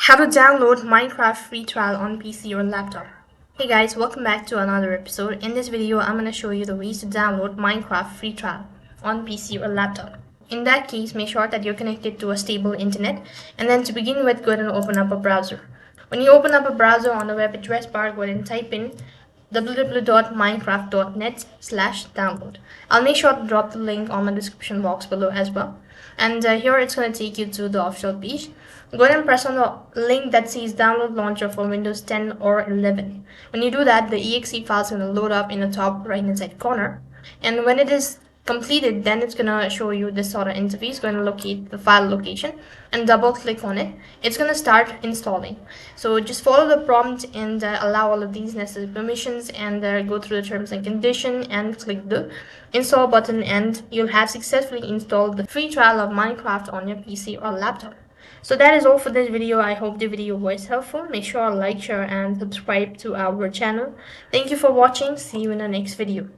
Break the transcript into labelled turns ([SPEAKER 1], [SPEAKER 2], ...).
[SPEAKER 1] How to download Minecraft free trial on PC or laptop. Hey guys, welcome back to another episode. In this video, I'm going to show you the ways to download Minecraft free trial on PC or laptop. In that case, make sure that you're connected to a stable internet. And then to begin with, go ahead and open up a browser. When you open up a browser on the web address bar, go ahead and type in www.minecraft.net/download. I'll make sure to drop the link on my description box below as well. And here it's going to take you to the official page. Go ahead and press on the link that says download launcher for Windows 10 or 11. When you do that, the exe file is going to load up in the top right hand side corner. And when it is completed, then it's going to show you this sort of interface. Going to locate the file location and double click on it. It's going to start installing. So just follow the prompt and allow all of these necessary permissions and go through the terms and condition and click the install button, and you'll have successfully installed the free trial of Minecraft on your PC or laptop. So that is all for this video. I hope the video was helpful. Make sure to like, share and subscribe to our channel. Thank you for watching. See you in the next video.